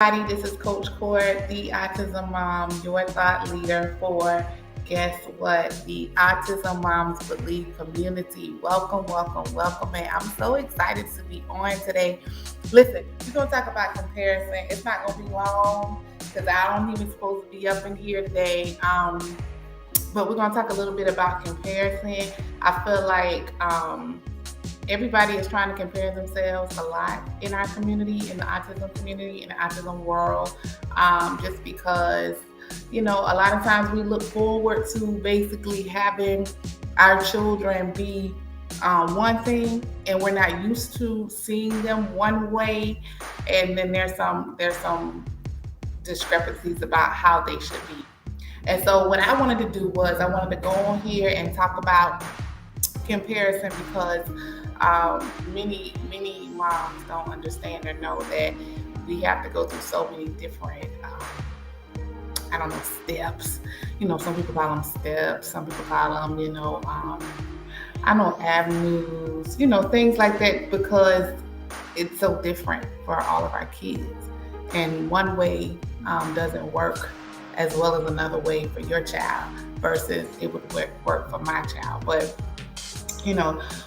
Everybody, this is Coach Court, the Autism Mom, your thought leader for guess what? The Autism Moms Believe community. Welcome, welcome, welcome. And I'm so excited to be on today. Listen, we're going to talk about comparison. It's not going to be long because I don't even supposed to be up in here today. But we're going to talk a little bit about comparison. I feel like everybody is trying to compare themselves a lot in our community, in the autism community, in the autism world, just because, a lot of times we look forward to basically having our children be one thing, and we're not used to seeing them one way, and then there's some discrepancies about how they should be. And so what I wanted to do was I wanted to go on here and talk about comparison because many moms don't understand or know that we have to go through so many different I don't know, steps. Some people call them steps, some people call them, I know, avenues, things like that, because it's so different for all of our kids. And one way doesn't work as well as another way for your child versus it would work for my child. But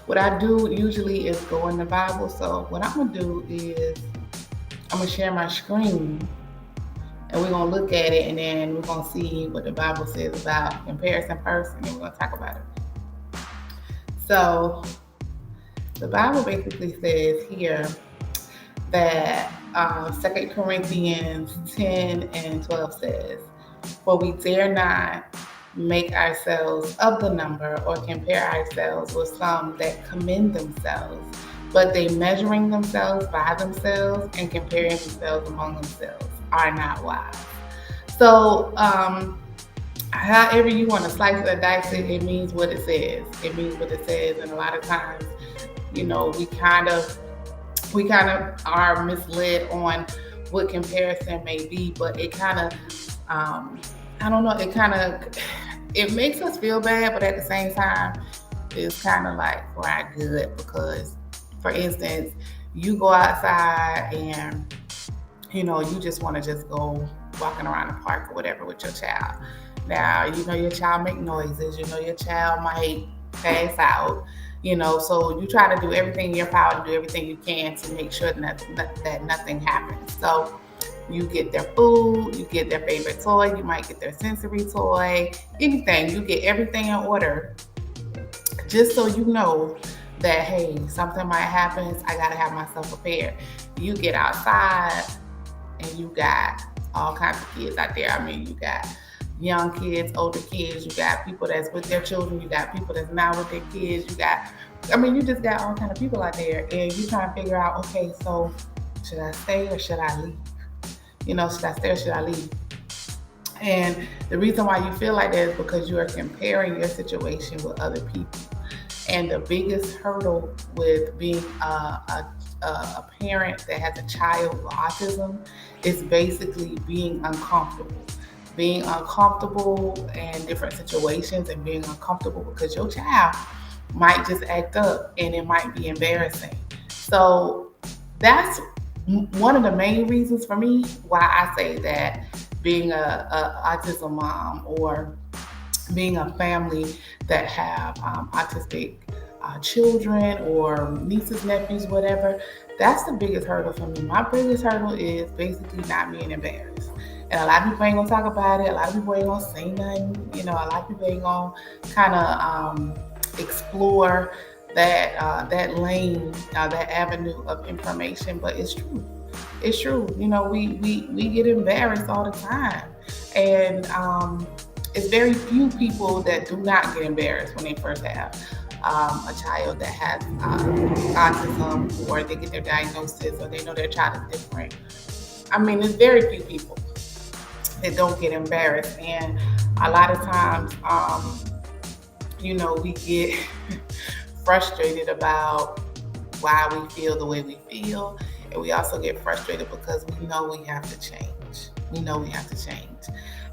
what I do usually is go in the Bible. So what I'm gonna do is I'm gonna share my screen and we're gonna look at it, and then we're gonna see what the Bible says about comparison first, and then we're gonna talk about it. So the Bible basically says here that 2 Corinthians 10 and 12 says, "For we dare not make ourselves of the number or compare ourselves with some that commend themselves, but they measuring themselves by themselves and comparing themselves among themselves are not wise." So, however you want to slice it or dice it, it means what it says. It means what it says, and a lot of times, we kind of are misled on what comparison may be, but it kind of I don't know, it makes us feel bad, but at the same time, it's kind of like for our good, because, for instance, you go outside and, you just want to just go walking around the park or whatever with your child. Now, your child make noises, your child might pass out, so you try to do everything in your power to do everything you can to make sure that nothing happens. So you get their food, you get their favorite toy, you might get their sensory toy, anything. You get everything in order just so you know that, hey, something might happen. I got to have myself prepared. You get outside and you got all kinds of kids out there. I mean, you got young kids, older kids, you got people that's with their children, you got people that's not with their kids, you just got all kinds of people out there, and you trying to figure out, okay, so should I stay or should I leave? Should I stay or should I leave? And the reason why you feel like that is because you are comparing your situation with other people. And the biggest hurdle with being a parent that has a child with autism is basically being uncomfortable. Being uncomfortable in different situations, and being uncomfortable because your child might just act up and it might be embarrassing. So that's one of the main reasons for me why I say that being a autism mom, or being a family that have autistic children or nieces, nephews, whatever, that's the biggest hurdle for me. My biggest hurdle is basically not being embarrassed. And a lot of people ain't gonna talk about it. A lot of people ain't gonna say nothing. A lot of people ain't gonna kind of explore that lane, that avenue of information. But it's true. It's true. We get embarrassed all the time, and it's very few people that do not get embarrassed when they first have a child that has autism, or they get their diagnosis, or they know their child is different. I mean, there's very few people that don't get embarrassed, and a lot of times, we get frustrated about why we feel the way we feel, and we also get frustrated because we know we have to change.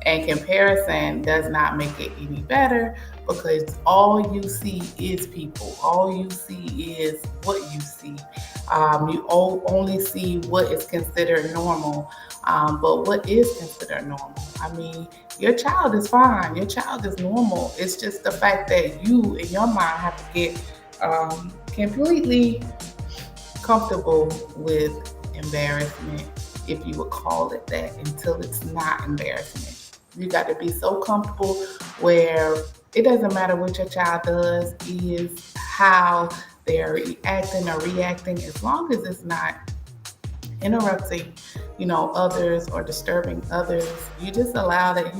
And comparison does not make it any better because all you see is people. All you see is what you see. You only see what is considered normal. But what is considered normal? I mean, your child is fine. Your child is normal. It's just the fact that you, in your mind, have to get completely comfortable with embarrassment, if you would call it that, until it's not embarrassment. You got to be so comfortable where it doesn't matter what your child does, is how they're acting or reacting, as long as it's not interrupting, others or disturbing others. You just allow that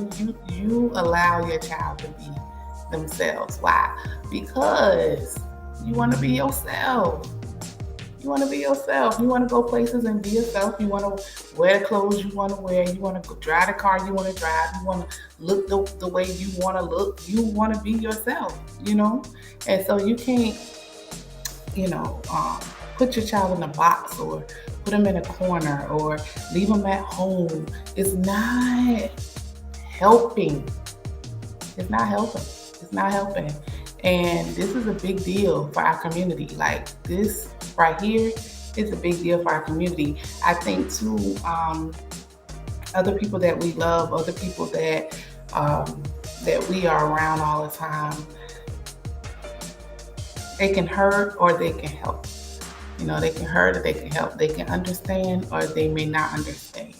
you allow your child to be themselves. Why? Because you want to be yourself. You want to be yourself. You want to go places and be yourself. You want to wear the clothes you want to wear. You want to drive the car you want to drive. You want to look the way you want to look. You want to be yourself. And so you can't, put your child in a box or put them in a corner or leave them at home. It's not helping. It's not helping. It's not helping. And this is a big deal for our community. Like this right here is a big deal for our community. I think too, other people that we love, other people that we are around all the time, they can hurt or they can help. They can hurt or they can help. They can understand or they may not understand.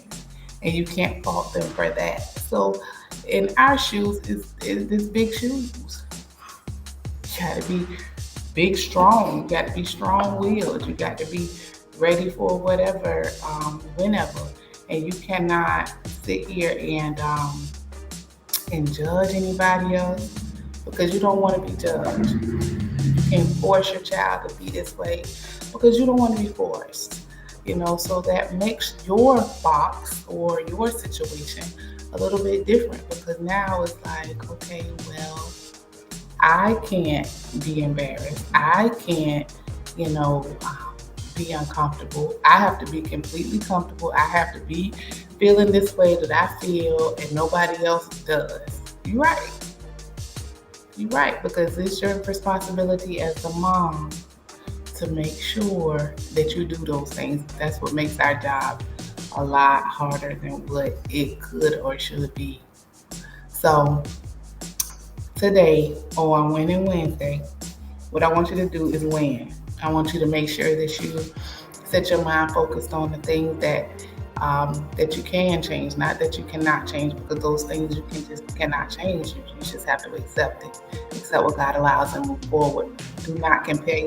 And you can't fault them for that. So in our shoes is this big shoes. You got to be big, strong. You got to be strong-willed. You got to be ready for whatever, whenever. And you cannot sit here and judge anybody else because you don't want to be judged. You can't force your child to be this way because you don't want to be forced. So that makes your box or your situation a little bit different because now it's like, okay, well, I can't be embarrassed. I can't, be uncomfortable. I have to be completely comfortable. I have to be feeling this way that I feel and nobody else does. You're right. You're right, because it's your responsibility as the mom to make sure that you do those things. That's what makes our job a lot harder than what it could or should be. So today on Winning Wednesday, what I want you to do is win. I want you to make sure that you set your mind focused on the things that you can change, not that you cannot change, because those things you cannot change. You just have to accept it, accept what God allows, and move forward. Do not compare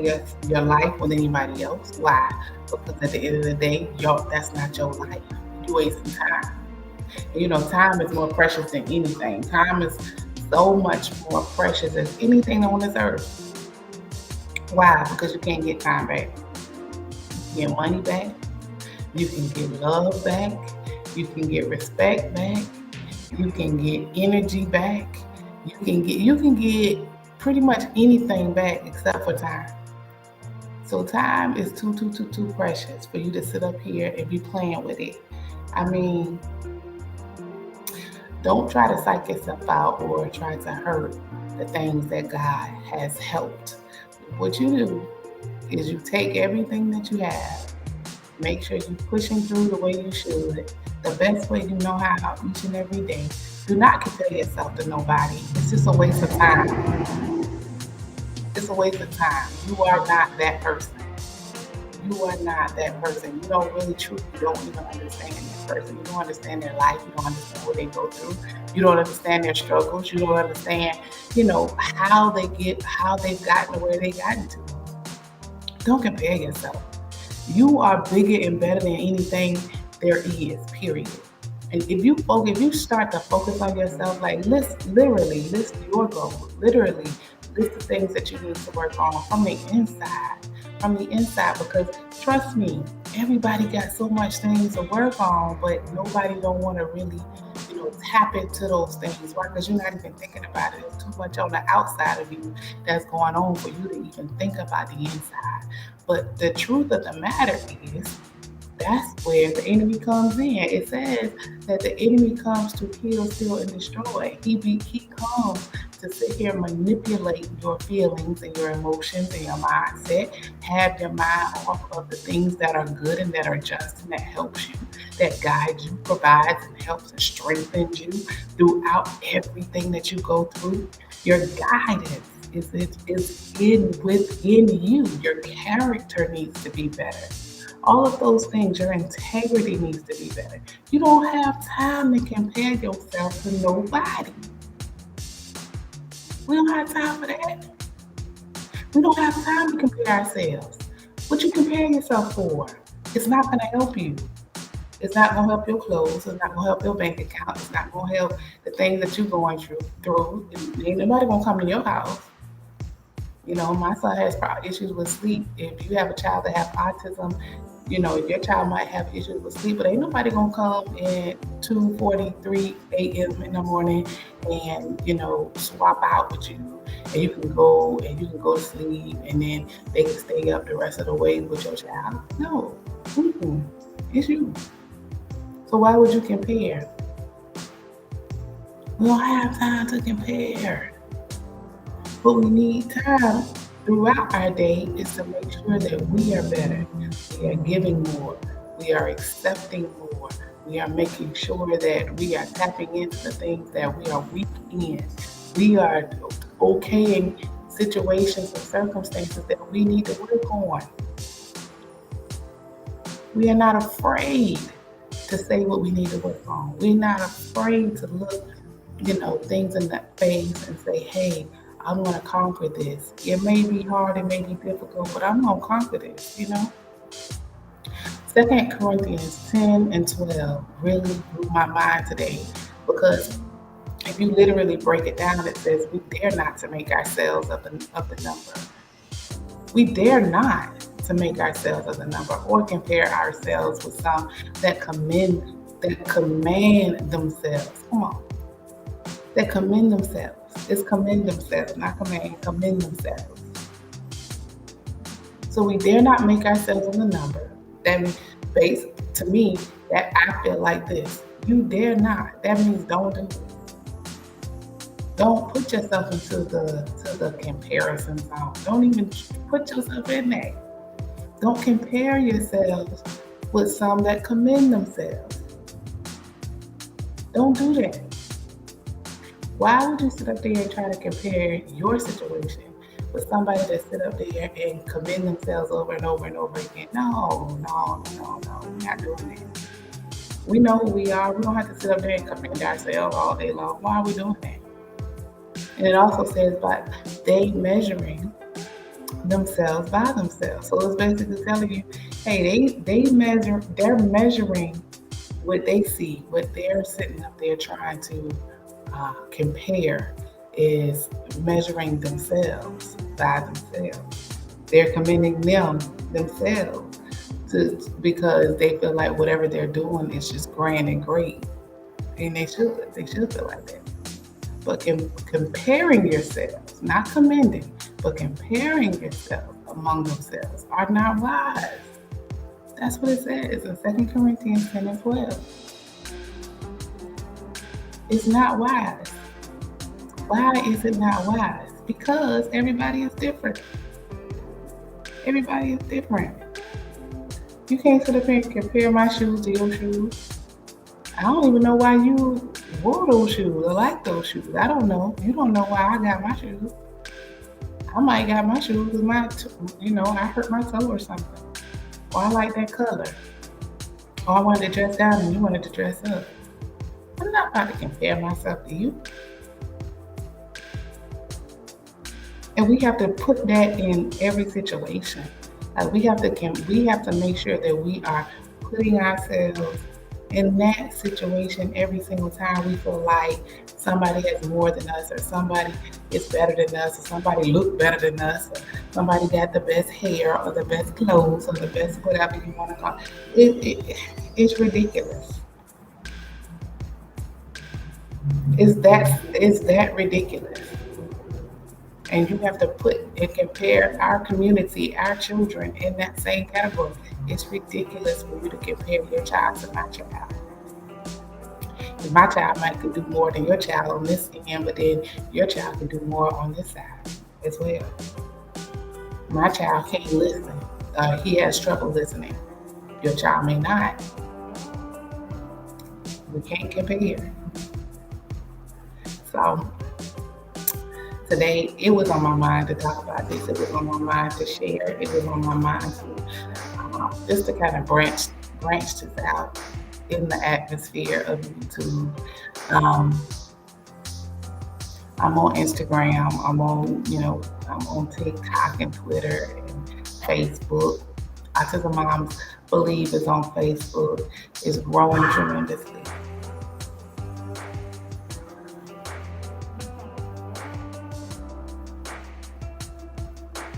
your life with anybody else. Why? Because at the end of the day, that's not your life. You're wasting time. Time is more precious than anything. Time is so much more precious than anything on this earth. Why? Because you can't get time back. You can get money back. You can get love back. You can get respect back. You can get energy back. You can get pretty much anything back except for time. So time is too precious for you to sit up here and be playing with it. I mean, don't try to psych yourself out or try to hurt the things that God has helped. What you do is you take everything that you have, make sure you're pushing through the way you should, the best way you know how each and every day. Do not compare yourself to nobody. It's just a waste of time. It's a waste of time. You are not that person. You are not that person. You don't even understand that person. You don't understand their life. You don't understand what they go through. You don't understand their struggles. You don't understand, how they've gotten to where they gotten to. Don't compare yourself. You are bigger and better than anything there is, period. And if you start to focus on yourself, like list your goals, literally list the things that you need to work on from the inside. Because trust me, everybody got so much things to work on, but nobody don't want to really, tap into those things. Why? Because you're not even thinking about it. There's too much on the outside of you that's going on for you to even think about the inside. But the truth of the matter is, That's where the enemy comes in. It says that the enemy comes to kill, steal, and destroy. He comes to sit here and manipulate your feelings and your emotions and your mindset, have your mind off of the things that are good and that are just and that helps you, that guides you, provides and helps and strengthens you throughout everything that you go through. Your guidance is within you. Your character needs to be better. All of those things, your integrity needs to be better. You don't have time to compare yourself to nobody. We don't have time for that. We don't have time to compare ourselves. What you comparing yourself for? It's not going to help you. It's not going to help your clothes. It's not going to help your bank account. It's not going to help the things that you're going through. Ain't nobody going to come to your house. You know, my son has issues with sleep. If you have a child that have autism, you know, your child might have issues with sleep, but ain't nobody gonna come at 2:43 a.m. in the morning and, you know, swap out with you. And you can go to sleep and then they can stay up the rest of the way with your child. No. Mm-mm. It's you. So why would you compare? We don't have time to compare. But we need time throughout our day is to make sure that we are better. We are giving more. We are accepting more. We are making sure that we are tapping into the things that we are weak in. We are okaying situations and circumstances that we need to work on. We are not afraid to say what we need to work on. We're not afraid to look, you know, things in the face and say, hey, I'm going to conquer this. It may be hard, it may be difficult, but I'm going to conquer this, you know? 2 Corinthians 10 and 12 really blew my mind today because if you literally break it down, it says we dare not to make ourselves of the number. We dare not to make ourselves of the number or compare ourselves with some that command themselves. Come on. That commend themselves. It's commend themselves, not command, commend themselves. So we dare not make ourselves in the number. That based to me, that I feel like this. You dare not. That means don't do it. Don't put yourself into the comparison zone. Don't even put yourself in there. Don't compare yourselves with some that commend themselves. Don't do that. Why would you sit up there and try to compare your situation with somebody that sit up there and commend themselves over and over and over again? No, we're not doing that. We know who we are. We don't have to sit up there and commend ourselves all day long. Why are we doing that? And it also says by they measuring themselves by themselves. So it's basically telling you, hey, they're measuring what they see, what they're sitting up there trying to compare is measuring themselves by themselves. They're commending themselves because they feel like whatever they're doing is just grand and great, and they should feel like that. But comparing yourselves, not commending, but comparing yourselves among themselves are not wise. That's what it says in 2 Corinthians 10 and 12. It's not wise. Why is it not wise? Because everybody is different. Everybody is different. You can't sit up here and compare my shoes to your shoes. I don't even know why you wore those shoes or like those shoes. I don't know. You don't know why I got my shoes. I might got my shoes with I hurt my toe or something. Or I like that color. Or I wanted to dress down and you wanted to dress up. I'm not about to compare myself to you. And we have to put that in every situation. We have to make sure that we are putting ourselves in that situation every single time we feel like somebody has more than us, or somebody is better than us, or somebody look better than us, or somebody got the best hair, or the best clothes, or the best whatever you want to call it. It's ridiculous. Is that ridiculous? And you have to put and compare our community, our children in that same category. It's ridiculous for you to compare your child to my child. My child might could do more than your child on this end, but then your child can do more on this side as well. My child can't listen. He has trouble listening. Your child may not. We can't compare. So today, it was on my mind to talk about this. It was on my mind to share. It was on my mind to just to kind of branch this out in the atmosphere of YouTube. Um, I'm on Instagram. I'm on TikTok and Twitter and Facebook. Autism Moms Believe is on Facebook. It's growing tremendously.